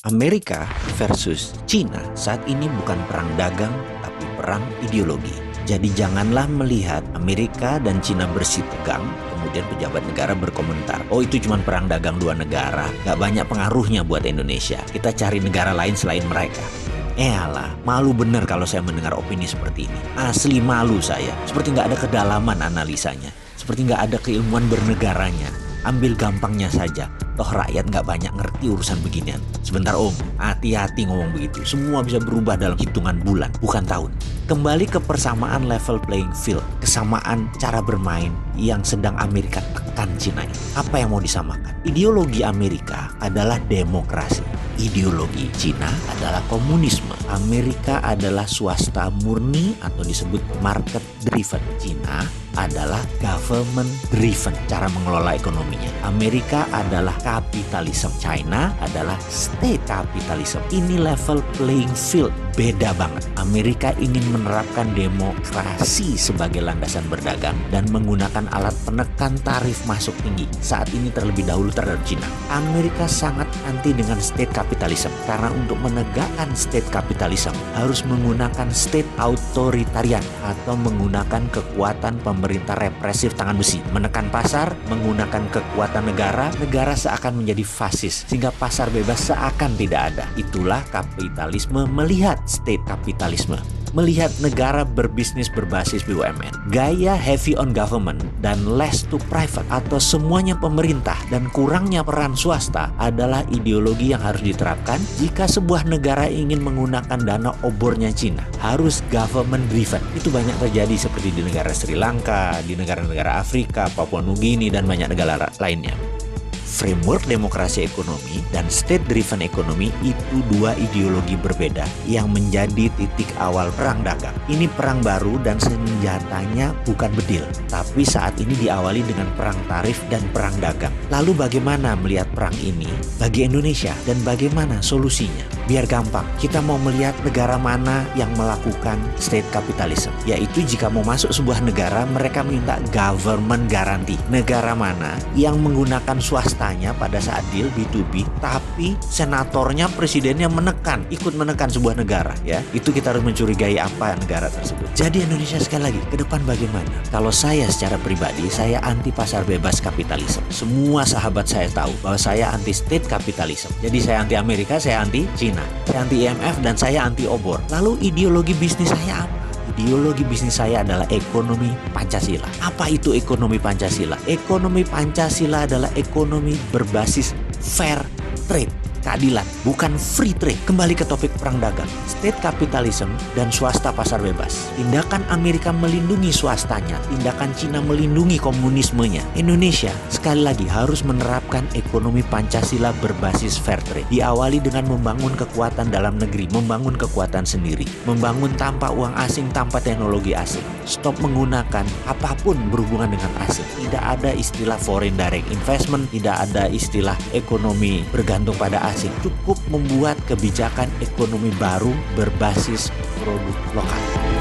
Amerika versus Cina saat ini bukan perang dagang, tapi perang ideologi. Jadi janganlah melihat Amerika dan Cina bersih tegang, kemudian pejabat negara berkomentar, oh itu cuma perang dagang dua negara, gak banyak pengaruhnya buat Indonesia, kita cari negara lain selain mereka. Alah, malu bener kalau saya mendengar opini seperti ini. Asli malu saya, seperti gak ada kedalaman analisanya, seperti gak ada keilmuan bernegaranya. Ambil gampangnya saja, toh rakyat nggak banyak ngerti urusan beginian. Sebentar om, hati-hati ngomong begitu. Semua bisa berubah dalam hitungan bulan, bukan tahun. Kembali ke persamaan level playing field, kesamaan cara bermain yang sedang Amerika tekan Cina ini. Apa yang mau disamakan? Ideologi Amerika adalah demokrasi. Ideologi Cina adalah komunisme. Amerika adalah swasta murni atau disebut market driven. Cina adalah government driven cara mengelola ekonominya. Amerika adalah kapitalisme, China adalah state capitalism. Ini level playing field, beda banget. Amerika ingin menerapkan demokrasi sebagai landasan berdagang dan menggunakan alat penekan tarif masuk tinggi. Saat ini terlebih dahulu terhadap China. Amerika sangat anti dengan state capitalism karena untuk menegakkan state capitalism harus menggunakan state authoritarian atau menggunakan kekuatan pemerintah represif tangan besi, menekan pasar, menggunakan kekuatan negara seakan menjadi fasis, sehingga pasar bebas seakan tidak ada. Itulah kapitalisme melihat state kapitalisme, melihat negara berbisnis berbasis BUMN. Gaya heavy on government dan less to private atau semuanya pemerintah dan kurangnya peran swasta adalah ideologi yang harus diterapkan jika sebuah negara ingin menggunakan dana obornya Cina. Harus government driven. Itu banyak terjadi seperti di negara Sri Lanka, di negara-negara Afrika, Papua Nugini, dan banyak negara lainnya. Framework demokrasi ekonomi dan state-driven ekonomi itu dua ideologi berbeda yang menjadi titik awal perang dagang. Ini perang baru dan senjatanya bukan bedil, tapi saat ini diawali dengan perang tarif dan perang dagang. Lalu bagaimana melihat perang ini bagi Indonesia dan bagaimana solusinya? Biar gampang, kita mau melihat negara mana yang melakukan state capitalism, yaitu jika mau masuk sebuah negara mereka minta government guarantee. Negara mana yang menggunakan swasta pada saat deal B2B, tapi senatornya, presidennya ikut menekan sebuah negara, ya. Itu kita harus mencurigai apa negara tersebut. Jadi Indonesia sekali lagi, ke depan bagaimana? Kalau saya secara pribadi, saya anti pasar bebas kapitalisme. Semua sahabat saya tahu bahwa saya anti state capitalism. Jadi saya anti Amerika, saya anti Cina, saya anti IMF, dan saya anti obor. Lalu ideologi bisnis saya apa? Ideologi bisnis saya adalah ekonomi Pancasila. Apa itu ekonomi Pancasila? Ekonomi Pancasila adalah ekonomi berbasis fair trade, keadilan, bukan free trade. Kembali ke topik perang dagang, state capitalism dan swasta pasar bebas. Tindakan Amerika melindungi swastanya, tindakan Cina melindungi komunismenya. Indonesia sekali lagi harus menerapkan ekonomi Pancasila berbasis fair trade. Diawali dengan membangun kekuatan dalam negeri, membangun kekuatan sendiri, membangun tanpa uang asing, tanpa teknologi asing. Stop menggunakan apapun berhubungan dengan asing. Tidak ada istilah foreign direct investment, tidak ada istilah ekonomi bergantung pada asing. Cukup membuat kebijakan ekonomi baru berbasis produk lokal.